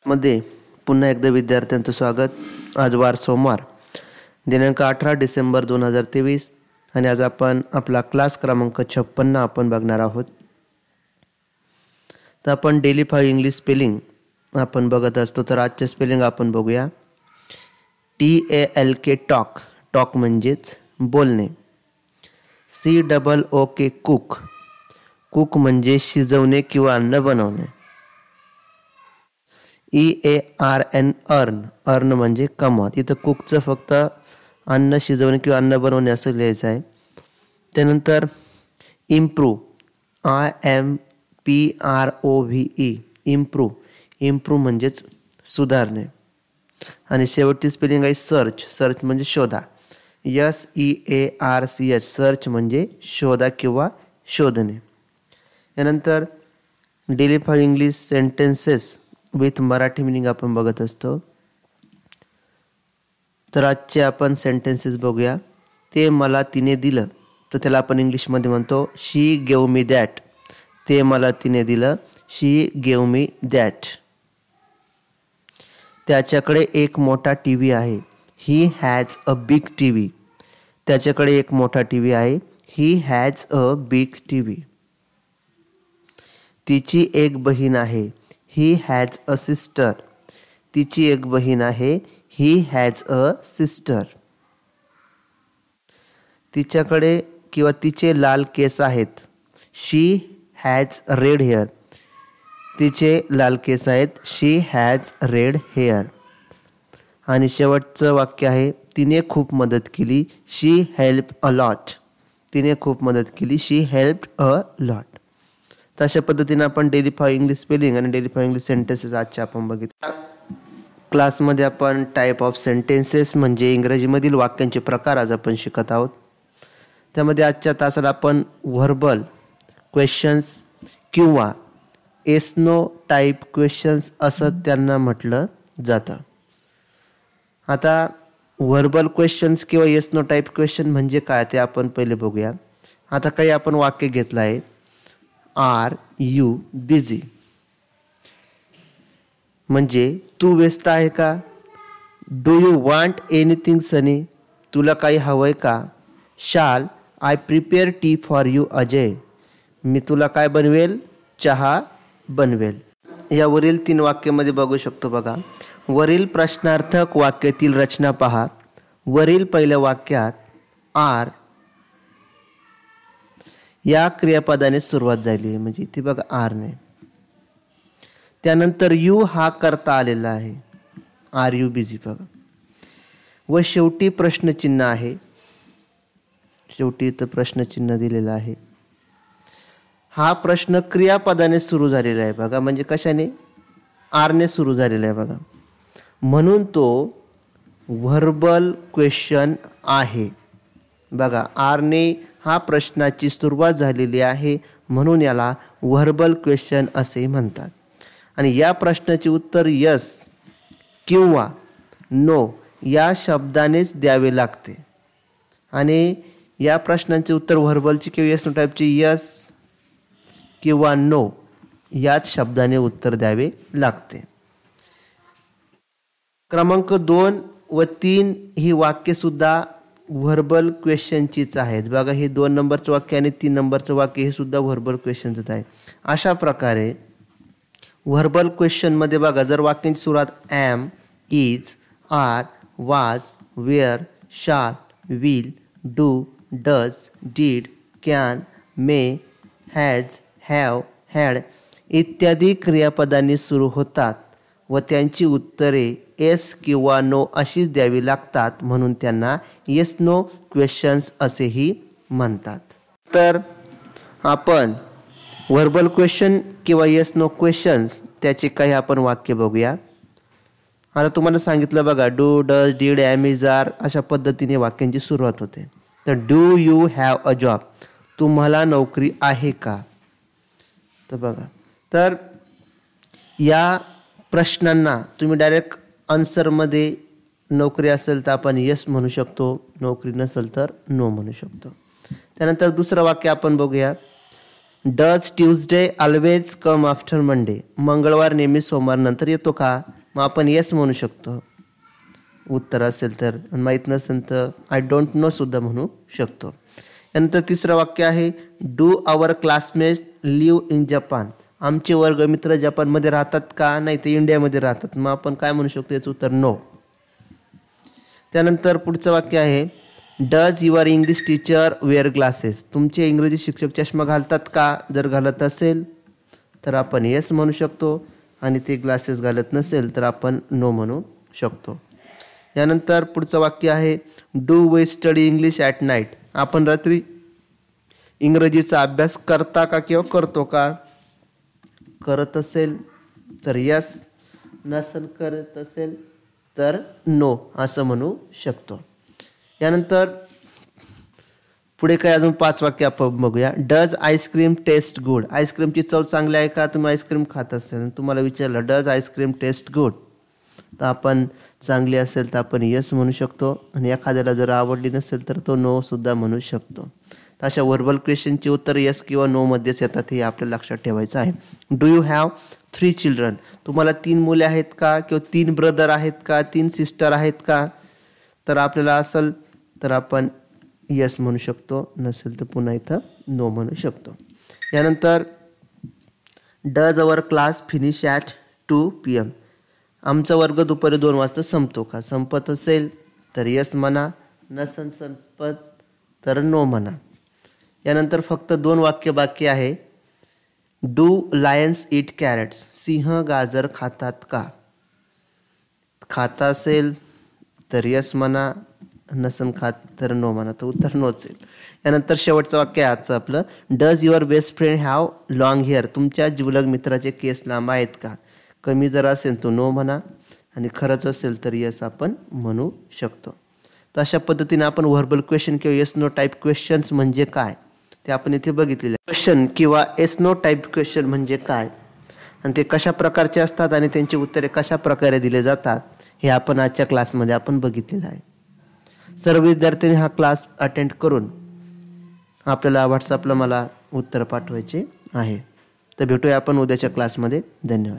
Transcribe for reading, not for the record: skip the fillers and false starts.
मध्ये पुन्हा एकदा विद्यार्थ्यांचं स्वागत. आज वार सोमवार दिनांक 18 डिसेंबर 2023 आणि आज आपण आपला क्लास क्रमांक 56 आपण बघणार आहोत. तर आपण डेली 5 इंग्लिश स्पेलिंग आपण बघत असतो. तर आजचे स्पेलिंग आपण बघूया. TALK टॉक, टॉक म्हणजेच बोलणे. COOK कुक, कुक म्हणजे शिजवणे किंवा अन्न बनवणे. EARN अर्न, अर्न म्हणजे कमवत. इथं कुकचं फक्त अन्न शिजवणे किंवा अन्न बनवणे असं लिहायचं आहे. त्यानंतर इम्प्रूव्ह, IMPROVE, इम्प्रूव्ह, इम्प्रूव्ह म्हणजेच सुधारणे. आणि शेवटची स्पेलिंग आहे सर्च, सर्च म्हणजे शोधा. SEARCH, सर्च म्हणजे शोधा किंवा शोधणे. यानंतर daily 5 English sentences with Marathi meaning आपण बघत असतो. तर आजचे आपण सेंटेन्सेस बघूया. ते मला तिने दिलं, तर त्याला आपण इंग्लिशमध्ये म्हणतो शी गेव मी दॅट. ते मला तिने दिलं, शी गेव मी दॅट. त्याच्याकडे एक मोठा टीव्ही आहे, he has a big TV. त्याच्याकडे एक मोठा टीव्ही आहे, he has a big TV. तिची एक बहीण आहे, ही हॅज अ सिस्टर. तिची एक बहीण आहे, ही हॅज अ सिस्टर. तिच्याकडे किंवा तिचे लाल केस आहेत, शी हॅज रेड हेअर. तिचे लाल केस आहेत, शी हॅज रेड हेअर. आणि शेवटचं वाक्य आहे तिने खूप मदत केली, शी हेल्प अ लॉट. तिने खूप मदत केली, शी हेल्प अ लॉट. तर अशा पद्धतीने आपण डेली 5 इंग्लिश स्पेलिंग आणि डेली 5 इंग्लिश सेंटेन्सेस आजच्या आपण बघितलं. क्लासमध्ये आपण टाईप ऑफ सेंटेन्सेस म्हणजे इंग्रजीमधील वाक्यांचे प्रकार आज आपण शिकत आहोत. त्यामध्ये आजच्या तासात आपण व्हर्बल क्वेश्चन्स किंवा एस्नो टाईप क्वेश्चन्स असं त्यांना म्हटलं जातं. आता व्हर्बल क्वेश्चन्स किंवा एस्नो टाईप क्वेश्चन म्हणजे काय ते आपण पहिले बघूया. आता काही आपण वाक्य घेतलं आहे. आर यू बिझी म्हणजे तू व्यस्त आहे का. Do you want anything Sunny, तुला काही हवंय का. Shall I prepare tea for you Ajay, मी तुला काय बनवेल, चहा बनवेल. यावरील 3 वाक्यामध्ये बघू शकतो बघा. वरील प्रश्नार्थक वाक्यातील रचना पहा. वरील पहिल्या वाक्यात आर या क्रियापदाने सुरुवात झाली आहे, म्हणजे इथे बघा आरने. त्यानंतर यू हा करता आलेला आहे, आर यू बिझी बघा. व शेवटी प्रश्नचिन्ह आहे, शेवटी इथं प्रश्नचिन्ह दिलेलं आहे. हा प्रश्न क्रियापदाने सुरू झालेला आहे बघा, म्हणजे कशाने, आरने सुरू झालेला आहे बघा. म्हणून तो व्हर्बल क्वेश्चन आहे बघा. आरने हा प्रश्नाची सुरुवात झालेली आहे म्हणून याला व्हर्बल क्वेश्चन असे म्हणतात. आणि या प्रश्नाचे उत्तर यस किंवा नो या शब्दानेच द्यावे लागते. आणि या प्रश्नांचे उत्तर व्हर्बलची किंवा यस नो टाईपची यस किंवा नो याच शब्दाने उत्तर द्यावे लागते. क्रमांक 2 व 3 ही वाक्य सुद्धा व्हर्बल क्वेश्चनचीच आहेत बघा. हे 2 नंबरचं वाक्य आणि 3 नंबरचं वाक्य हे सुद्धा व्हर्बल क्वेश्चनच आहे. अशा प्रकारे व्हर्बल क्वेश्चनमध्ये बघा, जर वाक्यांची सुरुवात am, is, are, was, were, shall, will, do, does, did, can, may, has, have, had इत्यादी क्रियापदांनी सुरू होतात व त्यांची उत्तरे येस किंवा नो अशीच द्यावी लागतात, म्हणून त्यांना येस नो क्वेश्चन्स असेही म्हणतात. तर आपण व्हर्बल क्वेश्चन किंवा येस नो क्वेश्चन्स त्याचे काही आपण वाक्य बघूया. आता तुम्हाला सांगितलं बघा, do, does, did, am, is, are अशा पद्धतीने वाक्यांची सुरुवात होते. तर do you have a job, तुम्हाला नोकरी आहे का. तर बघा, तर या प्रश्नांना तुम्ही डायरेक्ट आन्सरमध्ये नोकरी असेल तर आपण यस म्हणू शकतो, नोकरी नसेल तर नो म्हणू शकतो. त्यानंतर दुसरं वाक्य आपण बघूया. Does Tuesday always come after Monday, मंगळवार नेहमी सोमवार नंतर येतो का. मग आपण येस म्हणू शकतो उत्तर असेल तर, माहीत नसेल तर आय डोंट नो सुद्धा म्हणू शकतो. यानंतर तिसरं वाक्य आहे do our classmate live in Japan. आमचे वर्गमित्र जपानमध्ये राहतात का? नाही, ते इंडियामध्ये राहतात. मग आपण काय म्हणू शकतो याचं उत्तर नो. त्यानंतर पुढचं वाक्य आहे does your English teacher wear glasses. तुमचे इंग्रजी शिक्षक चष्मा घालतात का? जर घालत असेल तर आपण येस म्हणू शकतो आणि ते ग्लासेस घालत नसेल तर आपण नो म्हणू शकतो. यानंतर पुढचं वाक्य आहे do we study English at night. आपण रात्री इंग्रजीचा अभ्यास करता का किंवा करतो का? करत असेल तर यस, नसेल करत असेल तर नो असं म्हणू शकतो. यानंतर पुढे काय अजून 5 वाक्य आपण बघूया. Does ice cream taste good. आईस्क्रीमची चव चांगली आहे का? तुम्ही आईस्क्रीम खात असेल, तुम्हाला विचारलं डज आईस्क्रीम टेस्ट गुड, तर आपण चांगली असेल तर आपण यस म्हणू शकतो आणि एखाद्याला जर आवडली नसेल तर तो नो सुद्धा म्हणू शकतो. तर अशा व्हर्बल क्वेश्चनची उत्तर यस किंवा नो मध्येच येतात हे आपल्याला लक्षात ठेवायचं आहे. Do you have 3 children. तुम्हाला 3 मुले आहेत का? किंवा 3 ब्रदर आहेत का? 3 सिस्टर आहेत का? तर आपल्याला असेल तर आपण यस म्हणू शकतो, नसेल तर पुन्हा इथं नो म्हणू शकतो. यानंतर does our class finish at 2 PM. आमचा वर्ग दुपारी 2 वाजता संपतो का? संपत असेल तर यस म्हणा, नसेल संपत तर नो म्हणा. यानंतर फक्त 2 वाक्य बाकी आहे. Do lions eat carrots. सिंह गाजर खातात का? खाता असेल तर यस म्हणा, नसन खात तर नो म्हणा, तर उत्तर नोच आहे. यानंतर शेवटचं वाक्य आहे आजचं आपलं. Does your best friend have long hair. तुमच्या जिवलग मित्राचे केस लांब आहेत का? कमी जर असेल तर नो म्हणा आणि खरंच असेल तर यस आपण म्हणू शकतो. तर अशा पद्धतीने आपण व्हर्बल क्वेश्चन किंवा येस नो टाईप क्वेश्चन्स म्हणजे काय ते आपण इथे बघितलेले. क्वेश्चन किंवा येस नो टाईप क्वेश्चन म्हणजे काय आणि ते कशा प्रकारचे असतात आणि त्यांची उत्तरे कशा प्रकारे दिले जातात हे आपण आजच्या क्लासमध्ये आपण बघितलेलं आहे. सर्व विद्यार्थ्यांनी हा क्लास अटेंड करून आपल्याला व्हॉट्सअपला मला उत्तर पाठवायचे आहे. तर भेटूया आपण उद्याच्या क्लासमध्ये. धन्यवाद.